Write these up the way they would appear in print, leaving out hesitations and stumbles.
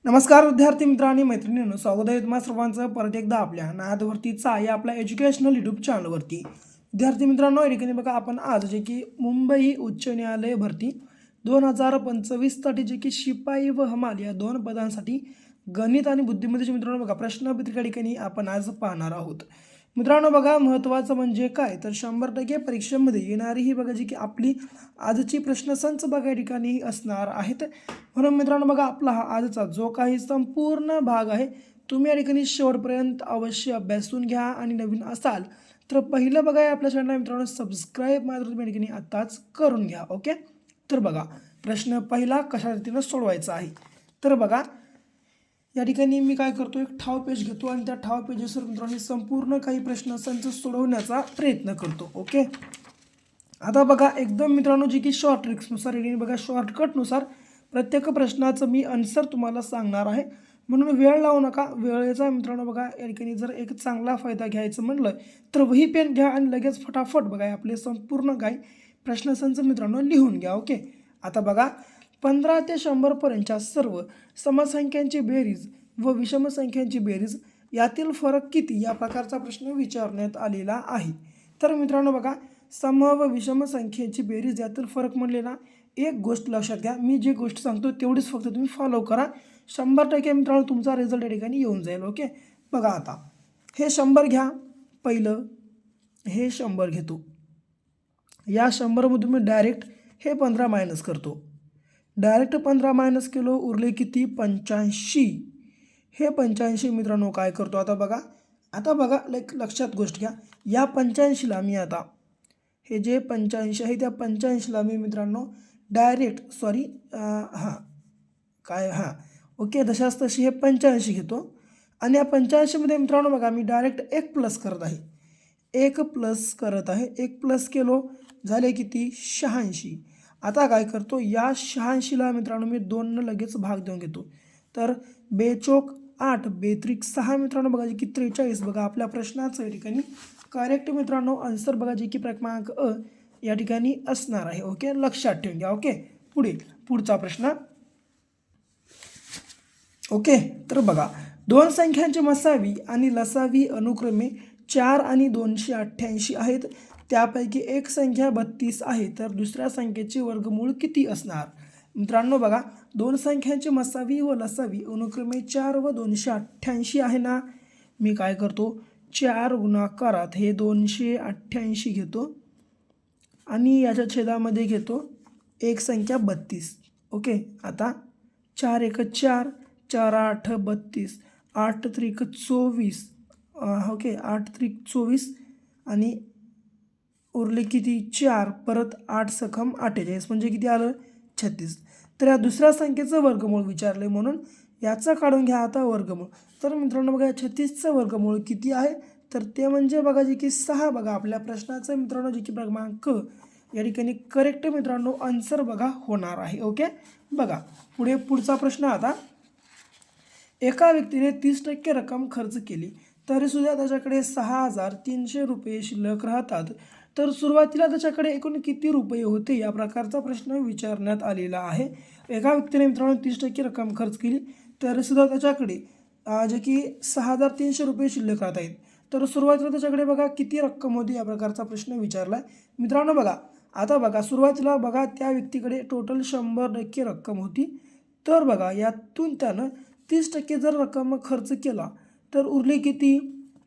नमस्कार विद्यार्थी मित्र आणि मैत्रिणींनो, स्वागत आहे तुम्हा सर्वांचं परत एकदा आपल्या नादवरतीचा या आपल्या एज्युकेशनल यूट्यूब चॅनलवरती. विद्यार्थी मित्रांनो, या ठिकाणी बघा आपण आज जे की मुंबई उच्च न्यायालय भरती 2025साठी जे की शिपाई व हमाल या दोन पदांसाठी गणित आणि बुद्धिमत्तेचे मित्रांनो बघा प्रश्नपत्रिका ठिकाणी आपण आज पाहणार आहोत. मित्रांनो बघा, महत्त्वाचं म्हणजे काय तर 100% परीक्षेमध्ये येणारी ही बघा जी की आपली आजची प्रश्नसंच बघा या ठिकाणी असणार आहेत. म्हणून मित्रांनो बघा, आपला हा आजचा जो काही संपूर्ण भाग आहे तुम्ही या ठिकाणी शेवटपर्यंत अवश्य अभ्यासून घ्या. आणि नवीन असाल तर पहिलं बघा आपल्या चॅनलला मित्रांनो सबस्क्राईब मात्र तुम्ही या ठिकाणी आत्ताच करून घ्या. ओके, तर बघा प्रश्न पहिला कशा रीतीनं सोडवायचा आहे. तर बघा या ठिकाणी मी काय करतो, एक ठाव पेज घेतो आणि त्या ठाव पेजेसवर मित्रांनो संपूर्ण काही प्रश्नसंच सोडवण्याचा प्रयत्न करतो. ओके, आता बघा एकदम मित्रांनो जी की शॉर्ट ट्रिक्सनुसार बघा शॉर्टकटनुसार प्रत्येक प्रश्नाचं मी आन्सर तुम्हाला सांगणार आहे. म्हणून वेळ लावू नका. वेळेचा मित्रांनो बघा या ठिकाणी जर एक चांगला फायदा घ्यायचं म्हटलं तर वही पेन घ्या आणि लगेच फटाफट बघा आपले संपूर्ण काही प्रश्नसंच मित्रांनो लिहून घ्या. ओके, आता बघा 15 ते 100पर्यंतच्या सर्व समसंख्यांची बेरीज व विषमसंख्यांची बेरीज यातील फरक किती या प्रकारचा प्रश्न विचारण्यात आलेला आहे. तर मित्रांनो बघा, सम व विषम संख्येची बेरीज यातील फरक म्हणले ना, एक गोष्ट लक्षात घ्या, मी जी गोष्ट सांगतो तेवढीच फक्त तुम्ही फॉलो करा. 100% मित्रांनो तुमचा रिझल्ट या ठिकाणी येऊन जाईल. ओके, बघा आता हे 100 घ्या. पहिलं हे 100 घेतो. या 100मधून मी डायरेक्ट हे 15 मायनस करतो. डायरेक्ट 15 मायनस केलो, उरले किती 85. हे 85 मित्रांनो काय करतो आता बघा लक्षात गोष्ट घ्या. या 85ला मी आता हे जे 85 आहे त्या 85ला मी मित्रांनो डायरेक्ट ओके तशाच तशी हे 85 घेतो आणि या 85मध्ये मित्रांनो बघा मी डायरेक्ट 1 प्लस करत आहे. 1 प्लस केलो, झाले किती 86. आता काय करतो, या 86ला मित्रांनो मी 2 लगेच भाग देऊन घेतो. तर 2 चोक 8, 2 त्रिक 6 मित्रांनो बघा जी की 43. बघा आपल्या प्रश्नाचं या ठिकाणी करेक्ट मित्रांनो आन्सर बघा जी की क्रमांक अ या ठिकाणी असणार आहे. ओके, लक्षात ठेवून घ्या. ओके, पुढचा प्रश्न. ओके, तर बघा दोन संख्यांची मसावी आणि लसावी अनुक्रमे 4 आणि 288 आहेत. त्यापैकी एक संख्या 32 आहे, तर दुसऱ्या संख्येचे वर्गमूळ किती असणार. मित्रांनो बघा, दोन संख्यांची मसावी व लसावी अनुक्रमे 4 व 288 आहे ना, मी काय करतो 4 गुणाकारात हे 288 घेतो आणि याच्या छेदामध्ये घेतो एक संख्या 32. ओके, आता 4 एक 4, 4 8 32, 8 त्रिक 24. ओके, 8 त्रिक 24 आणि उरले किती 4, परत 8 सखम 48 म्हणजे किती आलं 36. तर या दुसऱ्या संख्येचं वर्गमूळ विचारले म्हणून याचं काढून घ्या आता वर्गमूळ. तर मित्रांनो बघा 36चं वर्गमूळ किती आहे, तर ते म्हणजे बघा जे की 6. बघा आपल्या प्रश्नाचं मित्रांनो जे की क्रमांक या ठिकाणी करेक्ट मित्रांनो आन्सर बघा होणार आहे. ओके, बघा पुढचा प्रश्न. आता एका व्यक्तीने 30% रक्कम खर्च केली तरीसुद्धा त्याच्याकडे 6,300 रुपये शिल्लक राहतात, तर सुरुवातीला त्याच्याकडे एकूण किती रुपये होते या प्रकारचा प्रश्न विचारण्यात आलेला आहे. एका व्यक्तीने मित्रांनो 30% रक्कम खर्च केली तरीसुद्धा त्याच्याकडे जे की 6,300 रुपये शिल्लक राहत आहेत, तर सुरुवातीला त्याच्याकडे बघा किती रक्कम होती या प्रकारचा प्रश्न विचारला आहे. मित्रांनो बघा आता बघा सुरुवातीला बघा त्या व्यक्तीकडे टोटल 100% रक्कम होती. तर बघा यातून त्यानं 30% जर रक्कम खर्च केला तर उरली किती,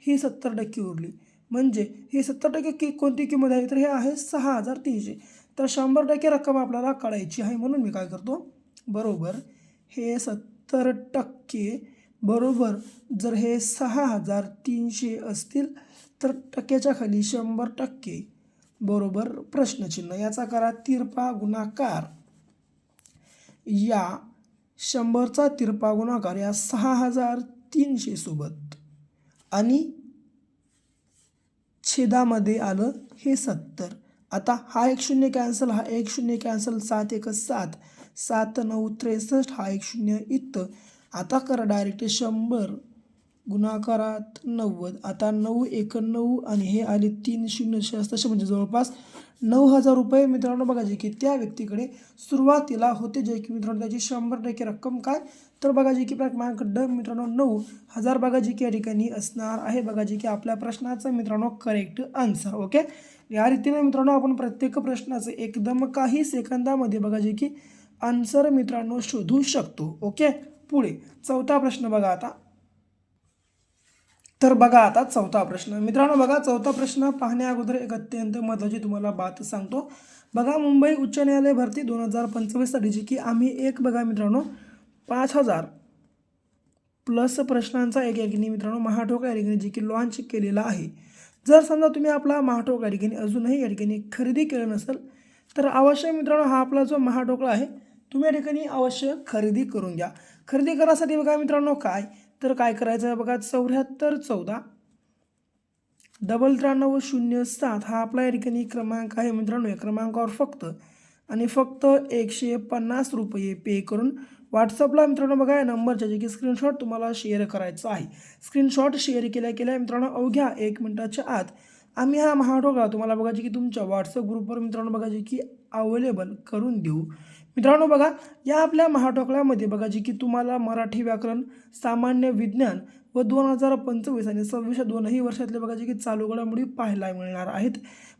ही 70% उरली. म्हणजे ही 70% कोणती किंमत आहे, तर हे आहे 6,300. तर 100% रक्कम आपल्याला काढायची आहे. म्हणून मी काय करतो, बरोबर हे 70% बरोबर जर हे 6,300 असतील तर टक्क्याच्या खाली 100% बरोबर प्रश्नचिन्ह. याचा करा तिरपा गुणाकार. या 100चा तिरपा गुणाकार या 6,300 सोबत आणि छेदामध्ये आलं हे 70. आता हा एक शून्य कॅन्सल, हा एक शून्य कॅन्सल, 7 एक 7, 7 9 63, हा एक शून्य इथं. आता करा डायरेक्ट 100 गुणाकारात 90. आता 9 1 9 आणि हे आले 3 शून्य तसे म्हणजे जवळपास 9,000 रुपये मित्रांनो बघा जे की त्या व्यक्तीकडे सुरुवातीला होते, जे की मित्रांनो त्याची 100% रक्कम काय तर बघा जे की क्रमांक ड मित्रांनो 9,000 बघा जे की या ठिकाणी असणार आहे. बघा जे की आपल्या प्रश्नाचं मित्रांनो करेक्ट आन्सर. ओके, या रीतीने मित्रांनो आपण प्रत्येक प्रश्नाचं एकदम काही सेकंदामध्ये बघा जे की आन्सर मित्रांनो शोधू शकतो. ओके, पुढे चौथा प्रश्न बघा आता. तर बघा आता चौथा प्रश्न मित्रांनो. बघा चौथा प्रश्न पाहण्या अगोदर एक अत्यंत महत्त्वाची तुम्हाला बात सांगतो. बघा मुंबई उच्च न्यायालय भरती 2025 जी की आम्ही एक बघा मित्रांनो 5,000 प्लस प्रश्नांचा एक या ठिकाणी मित्रांनो महाठोका या ठिकाणी जी की लॉन्च केलेला आहे. जर समजा तुम्ही आपला महाठोका या ठिकाणी अजूनही या ठिकाणी खरेदी केलं नसेल तर अवश्य मित्रांनो हा आपला जो महाठोकळा आहे तुम्ही या ठिकाणी अवश्य खरेदी करून घ्या. खरेदी करण्यासाठी बघा मित्रांनो काय तर काय करायचं आहे बघा 74 14 93 07 हा आपला या ठिकाणी क्रमांक आहे मित्रांनो. या क्रमांकावर फक्त 150 रुपये पे करून व्हॉट्सअपला मित्रांनो बघा या नंबरच्या जे की स्क्रीनशॉट तुम्हाला शेअर करायचा आहे. स्क्रीनशॉट शेअर केल्या मित्रांनो अवघ्या 1 मिनिटाच्या आत आम्ही हा महाठोकळा तुम्हाला बघा जे की तुमच्या व्हॉट्सअप ग्रुपवर मित्रांनो बघा जे की अवेलेबल करून देऊ. मित्रांनो बघा या आपल्या महाठोकळ्यामध्ये बघा जे की तुम्हाला मराठी व्याकरण, सामान्य विज्ञान व 2025 आणि 26 दोनही वर्षातले बघा जे की चालू घडामोडी पाहायला मिळणार आहेत.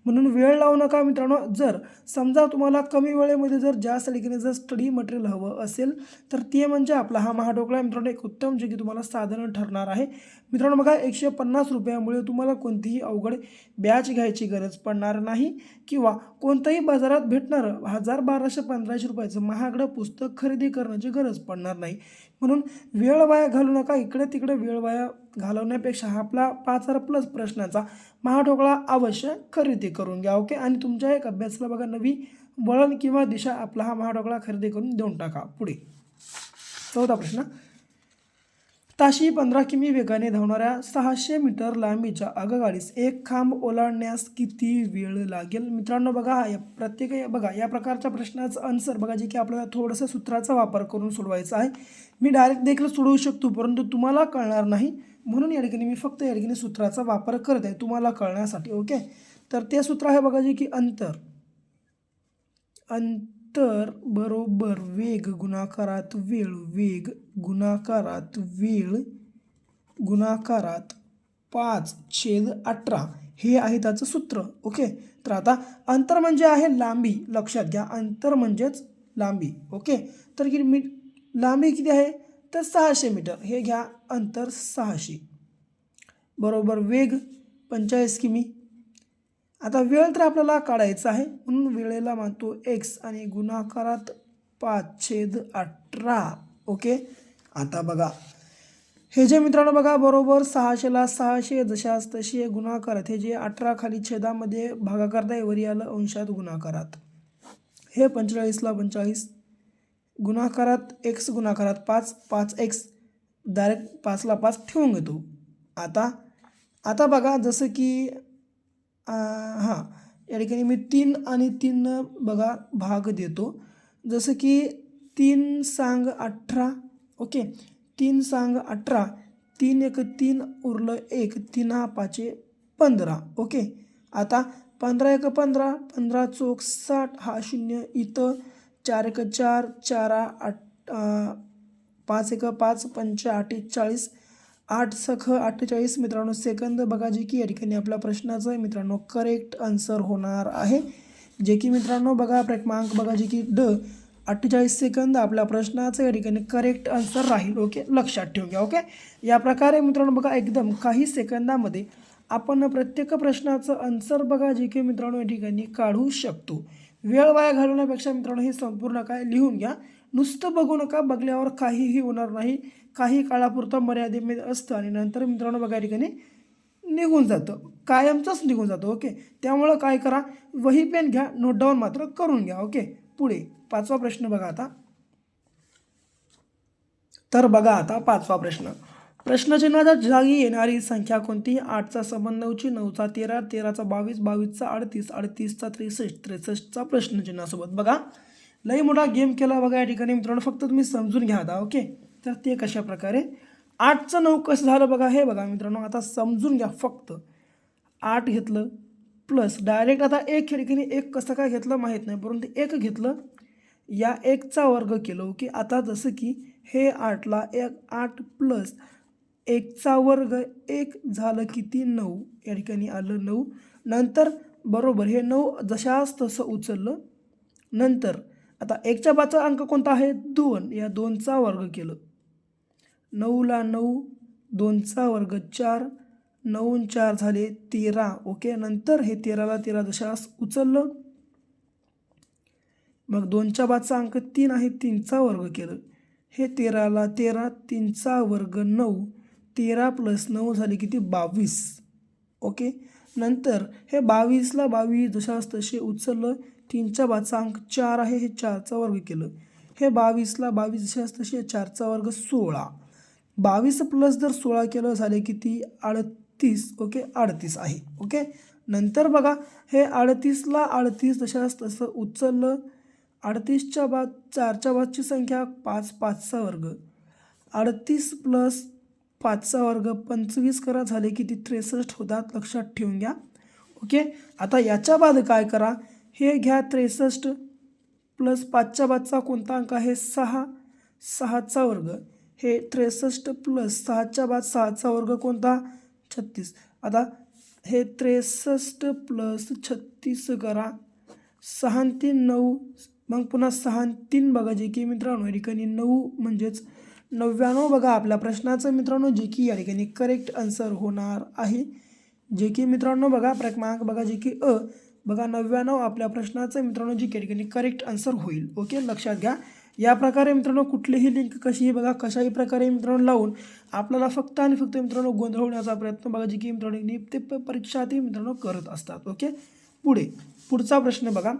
म्हणून वेळ लावू नका मित्रांनो. जर समजा तुम्हाला कमी वेळेमध्ये जर जास्त ठिकाणी जर स्टडी मटेरियल हवं असेल तर ते म्हणजे आपला हा महाठोकळा मित्रांनो एक उत्तम जे की तुम्हाला साधन ठरणार आहे. मित्रांनो बघा 150 रुपयामुळे तुम्हाला कोणतीही अवघड बॅच घ्यायची गरज पडणार नाही किंवा कोणत्याही बाजारात भेटणारं 1000 1200 1500 रुपयाचं महागडं पुस्तक खरेदी करण्याची गरज पडणार नाही. म्हणून वेळ वाया घालू नका. इकडे तिकडे वेळ वाया घालवण्यापेक्षा आपला 5,000 प्लस प्रश्नाचा महाठोकळा अवश्य खरेदी करून घ्या. ओके, आणि तुमच्या एक अभ्यासाला बघा नवी वळण किंवा दिशा आपला हा महाठोकळा खरेदी करून देऊन टाका. पुढे चौथा प्रश्न. ताशी 15 किमी वेगाने धावणाऱ्या 600 मीटर लांबीच्या आगगाडीस एक खांब ओलांडण्यास किती वेळ लागेल? मित्रांनो बघा या प्रकारच्या प्रश्नाचं आन्सर बघा जे की आपल्याला थोडंसं सूत्राचा वापर करून सोडवायचा आहे. मी डायरेक्ट देखील सोडवू शकतो परंतु तुम्हाला कळणार नाही म्हणून या ठिकाणी मी फक्त या ठिकाणी सूत्राचा वापर करत आहे तुम्हाला कळण्यासाठी. ओके, तर ते सूत्र आहे बघा जे की अंतर बरोबर वेग गुणाकारात गुणाकारात 5/18 हे आहे त्याचं सूत्र. ओके, तर आता अंतर म्हणजे आहे लांबी. लक्षात घ्या अंतर म्हणजेच लांबी. ओके, तर की लांबी किती आहे तर 600 मीटर. हे घ्या अंतर 600 बरोबर वेग 45 किमी. आता वेळ तर आपल्याला काढायचा आहे म्हणून वेळेला मानतो x आणि गुणाकारात 5/18. ओके, आता बघा हे जे मित्रांनो बघा बरोबर 600ला 600 जशास तशी गुणाकारात हे जे 18 खाली छेदामध्ये भागाकार आहे वरी आलं अंशात गुणाकारात हे 45ला 45 गुणाकारात x गुणाकारात 5x डायरेक्ट 5ला 5 ठेवून घेतो. आता बघा जसं की हां या ठिकाणी मी 3 आणि 3 बघा भाग देतो. जसं की 3 सांग 18. ओके, 3 सांग 18 3 1 3 उरलं 1 3 हा 5 15. ओके, आता 15 1 15 15 चौक 60 हा 0 इथं 4 1 4 4 8 5 1 5 5 8 40 8 सख 48 मित्रांनो सेकंद बघा जे की या ठिकाणी आपल्या प्रश्नाचं मित्रांनो करेक्ट आन्सर होणार आहे. जे की मित्रांनो बघा क्रमांक बघा जे की 48 सेकंद आपल्या प्रश्नाचं या ठिकाणी करेक्ट आन्सर राहील. ओके, लक्षात ठेवून घ्या. ओके, या प्रकारे मित्रांनो बघा एकदम काही सेकंदामध्ये आपण प्रत्येक प्रश्नाचं आन्सर बघा जे की मित्रांनो या ठिकाणी काढू शकतो. वेळ वाया घालवण्यापेक्षा मित्रांनो हे संपूर्ण काय लिहून घ्या. नुसतं बघू नका. बघल्यावर काहीही होणार नाही. काही काळापुरतं मर्यादेमध्ये असतं आणि नंतर मित्रांनो बघा या ठिकाणी निघून जातं, कायमचंच निघून जातं. ओके, त्यामुळं काय करा वही पेन घ्या, नोट डाऊन मात्र करून घ्या. ओके, पुढे पाचवा प्रश्न बघा आता. तर बघा आता पाचवा प्रश्न. प्रश्नचिन्हाच्या जागी येणारी संख्या कोणती? 8चा संबंध 9ची, 9चा 13, 13चा 22, 22चा 38, 38चा 63, 63चा प्रश्नचिन्हासोबत. बघा लई मोठा गेम केला बघा या ठिकाणी मित्रांनो. फक्त तुम्ही समजून घ्या आता. ओके, तर ते कशा प्रकारे 8चं 9 कसं झालं बघा, हे बघा मित्रांनो, आता समजून घ्या फक्त. 8 घेतलं प्लस डायरेक्ट आता एक खिडकीने एक कसं काय घेतलं माहीत नाही, परंतु एक घेतलं, या 1चा वर्ग केलं. ओके, आता जसं की हे 8ला 8 प्लस 1चा वर्ग 1 झालं किती 9, या ठिकाणी आलं 9. नंतर बरोबर हे 9 जशास तसं उचललं. नंतर आता 1च्या बाजूचा अंक कोणता आहे 2, या 2चा वर्ग केलं. 9ला 9, 2चा वर्ग 4, 9 4 झाले 13. ओके, नंतर हे 13ला 13 जशास उचललं. मग 2च्या बाजूचा अंक 3 आहे, 3चा वर्ग केलं. हे 13ला 13, 3चा वर्ग 9, 13 प्लस 9 झाले किती 22. ओके, नंतर हे 22ला 22 जशास तसे उचललं. 3च्या बाजूचा अंक 4 आहे, हे 4चा वर्ग केलं. हे 22ला 22 जशास तसे 4चा वर्ग 16. 22 प्लस जर 16 केलं झाले किती 38. ओके, 38 आहे. ओके, नंतर बघा हे 38ला 38 जशास तसं उचललं. 38च्या बाद 4च्या बादची संख्या 5, 5चा वर्ग. 38 प्लस 5चा वर्ग 25 करा, झाले किती 63 होतात, लक्षात ठेवून घ्या. ओके, आता याच्या बाद काय करा, हे घ्या 63 प्लस 5च्या बादचा कोणता अंक आहे 6, 6चा वर्ग. हे 63 प्लस 6च्या बाद 6चा वर्ग कोणता 36. आता हे 63 प्लस 36 करा, 6 आणि 3 9, मग पुन्हा 6 आणि 3 बघा, जे की मित्रांनो या ठिकाणी 9 म्हणजेच 99 बघा आपल्या प्रश्नाचं मित्रांनो, जे की या ठिकाणी करेक्ट आन्सर होणार आहे. जे की मित्रांनो बघा क्रमांक बघा, जे की बघा 99 आपल्या प्रश्नाचं मित्रांनो जे की या ठिकाणी करेक्ट आन्सर होईल. ओके, लक्षात घ्या. या प्रकारे मित्रांनो कुठलीही लिंक कशीही बघा, कशाही प्रकारे मित्रांनो लावून आपल्याला फक्त आणि फक्त मित्रांनो गोंधळवण्याचा प्रयत्न बघा, जे की मित्रांनो ते परीक्षा ते मित्रांनो करत असतात. ओके, पुढचा प्रश्न बघा,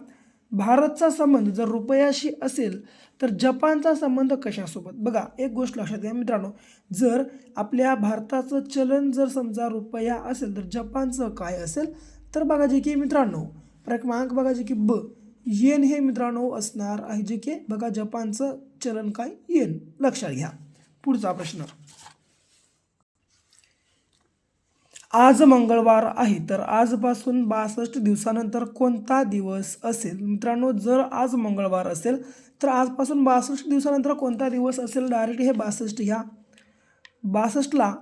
भारतचा संबंध जर रुपयाशी असेल तर जपानचा संबंध कशासोबत. बघा एक गोष्ट लक्षात घ्या मित्रांनो, जर आपल्या भारताचं चलन जर समजा रुपया असेल तर जपानचं काय असेल, तर बघा जे की मित्रांनो क्रमांक बघा, जे की येन हे मित्रांनो असणार आहे, जे की बघा जपानचं चलन काय येन, लक्षात घ्या. पुढचा प्रश्न, आज मंगळवार आहे तर आजपासून 62 दिवसानंतर कोणता दिवस असेल. मित्रांनो जर आज मंगळवार असेल तर आजपासून 62 दिवसानंतर कोणता दिवस असेल, डायरेक्ट हे 62 घ्या. 62ला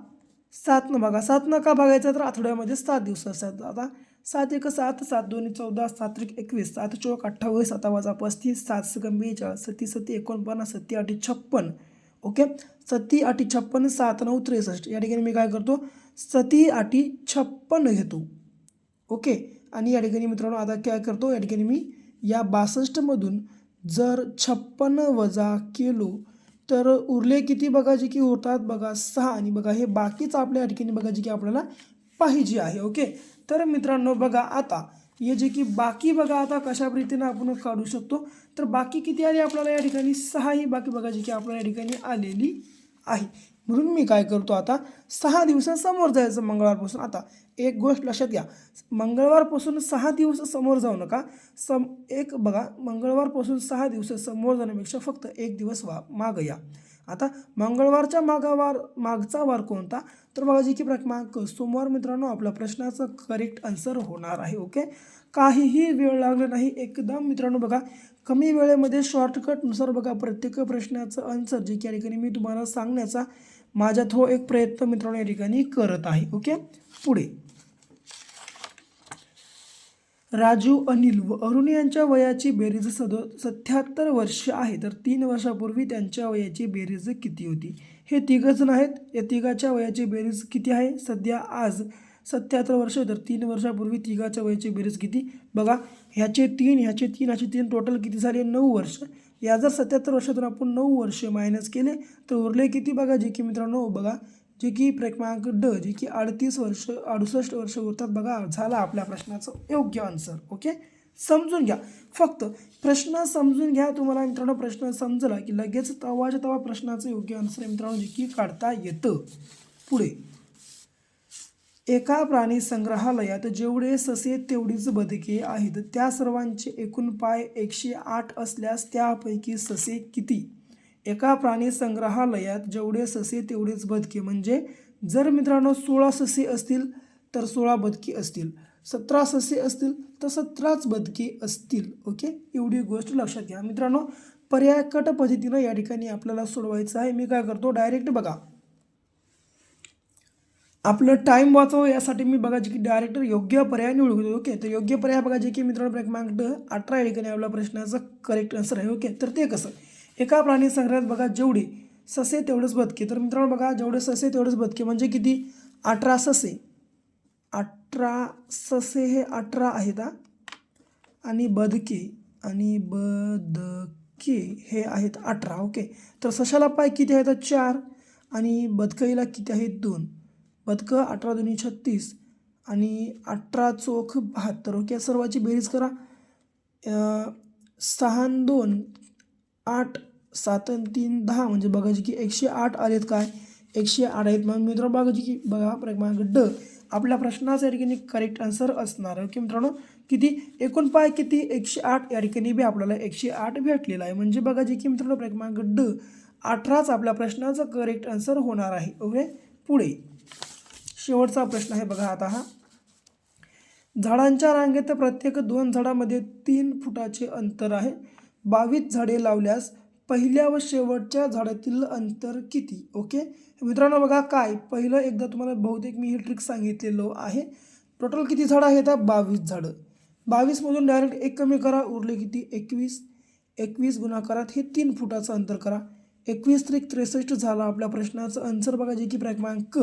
7 बघा, 7 का बघायचं तर आठवड्यामध्ये 7 दिवस असतात. आता 7 1 7, 7 2 14, 7 1 21, 7 4 28, 7 वजा 35, 7 6 42, 7 7 49, 7 8 56. ओके, 7 8 56, 7 9 63. या ठिकाणी मी काय करतो 7 8 56 घेतो. ओके, आणि या ठिकाणी मित्रांनो आता काय करतो, या ठिकाणी मी या 62मधून जर 56 वजा केलो तर उरले किती बघा, जे की होतात बघा 6, आणि बघा हे बाकीच आपल्या या ठिकाणी बघा जे की आपल्याला पाहिजे आहे. ओके, तर मित्रांनो बघा आता हे जे की बाकी बघा आता कशा रीतीनं आपण काढू शकतो, तर बाकी किती आली आपल्याला या ठिकाणी 6 ही बाकी बघा जी की आपल्याला या ठिकाणी आलेली आहे. म्हणून मी काय करतो आता 6 दिवसासमोर जायचं मंगळवारपासून. आता एक गोष्ट लक्षात घ्या, मंगळवारपासून 6 दिवस समोर जाऊ नका. एक बघा मंगळवारपासून 6 दिवस समोर जाण्यापेक्षा फक्त एक दिवस मागं या. आता मंगळवारच्या मागचा वार कोणता, तर बघा जी की क्रमांक सोमवार मित्रांनो आपल्या प्रश्नाचं करेक्ट आन्सर होणार आहे. ओके, काहीही वेळ लागला नाही, एकदम मित्रांनो बघा कमी वेळेमध्ये शॉर्टकटनुसार बघा प्रत्येक प्रश्नाचं आन्सर जे की या ठिकाणी मी तुम्हाला सांगण्याचा माझ्या एक प्रयत्न मित्रांनो या ठिकाणी करत आहे. ओके, पुढे राजू, अनिल व अरुण यांच्या वयाची बेरीज 77 वर्ष आहे तर 3 वर्षापूर्वी त्यांच्या वयाची बेरीज किती होती. हे तिघजण आहेत, या तिघाच्या वयाची बेरीज किती आहे, सध्या आज 77 वर्ष तर 3 वर्षापूर्वी तिघाच्या वयाची बेरीज किती बघा, ह्याचे 3 ह्याचे 3 ह्याचे 3 टोटल किती झाले 9 वर्ष. या जर 77 वर्षातून आपण 9 वर्ष मायनस केले तर उरले किती बघा, जे की मित्रांनो बघा जे की क्रमांक जे की 68 वर्ष उरतात बघा. झाला आपल्या प्रश्नाचं योग्य आन्सर. ओके, समजून घ्या, फक्त प्रश्न समजून घ्या. तुम्हाला मित्रांनो प्रश्न समजला की लगेच तेव्हाच्या तेव्हा प्रश्नाचं योग्य आन्सर मित्रांनो जे की काढता येतं. पुढे, एका प्राणी संग्रहालयात जेवढे ससे तेवढीच बदके आहेत, त्या सर्वांचे एकूण पाय 108 असल्यास त्यापैकी ससे किती. एका प्राणी संग्रहालयात जेवढे ससे तेवढेच बदके, म्हणजे जर मित्रांनो 16 ससे असतील तर 16 बदके असतील, 17 ससे असतील तर 17च बदके असतील. ओके, एवढी गोष्ट लक्षात घ्या मित्रांनो. पर्याय कट पद्धतीनं या ठिकाणी आपल्याला सोडवायचं आहे. मी काय करतो, डायरेक्ट बघा, आपलं टाईम वाचव यासाठी मी बघा की डायरेक्ट योग्य पर्याय निवडू घेतो. ओके, तर योग्य पर्याय बघा जे की मित्रांनो क्रमांक 18 या ठिकाणी आपल्या प्रश्नाचं करेक्ट आन्सर आहे. ओके, तर ते कसं, एका प्राणी संग्रहालयात बघा जेवढे ससे तेवढेच बदके, तर मित्रांनो बघा जेवढे ससे तेवढेच बदके म्हणजे किती, 18 ससे. 18 ससे हे 18 आहेत हा, आणि बदके हे आहेत 18. ओके, तर सशाला पाय किती आहेत, 4, आणि बदकईला किती आहेत, 2. बदकं 18 दुनी 36 आणि 18 चोख 72. ओके, सर्वाची बेरीज करा. 6 आणि 2 8, 7 आणि 3 10, म्हणजे बघायची की 108 आलेत. काय, 108 आहेत. मग मित्रांनो बघायची की बघा क्रमांक ड आपल्या प्रश्नाचा या ठिकाणी करेक्ट आन्सर असणार आहे. ओके मित्रांनो, किती एकूण पाय किती, 108. या ठिकाणी बी आपल्याला 108 भेटलेला आहे. म्हणजे बघायची की मित्रांनो क्रमांक ड 18च आपल्या प्रश्नाचा करेक्ट आन्सर होणार आहे. ओके, पुढे शेवटचा प्रश्न आहे बघा आता हा. झाडांच्या रांगेत प्रत्येक 2 झाडामध्ये 3 फुटाचे अंतर आहे. 22 झाडे लावल्यास पहिल्या व शेवटच्या झाडातील अंतर किती. ओके मित्रांनो बघा, काय पहिलं एकदा तुम्हाला बहुतेक मी ही ट्रिक सांगितलेलो आहे. टोटल किती झाडं आहेत, 22 झाडं. 22मधून डायरेक्ट 1 कमी करा, उरले किती, 21. 21 गुणाकारात हे 3 फुटाचं अंतर करा. 21 त्रिक 63 झाला आपल्या प्रश्नाचं आन्सर. बघा जे की क्रमांक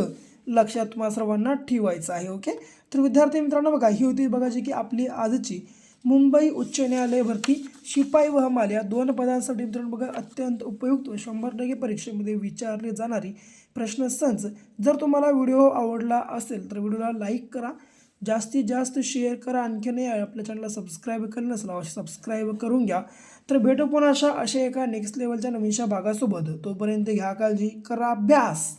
लक्षात तुम्हाला सर्वांना ठेवायचं आहे. ओके, तर विद्यार्थी मित्रांनो बघा, ही होती बघा जी की आपली आजची मुंबई उच्च न्यायालय भरती शिपाई व हमाल या 2 पदांसाठी मित्रांनो बघा अत्यंत उपयुक्त व 100% परीक्षेमध्ये विचारले जाणारी प्रश्नसंच. जर तुम्हाला व्हिडिओ आवडला असेल तर व्हिडिओला लाईक करा, जास्तीत जास्त शेअर करा, आणखीनही आपल्या चॅनलला सबस्क्राईब केलं नसेल अवश्य सबस्क्राईब करून घ्या. तर भेटू पुन्हा अशा एका नेक्स्ट लेवलच्या नवीनशा भागासोबत. तोपर्यंत घ्या काळजी, करा अभ्यास.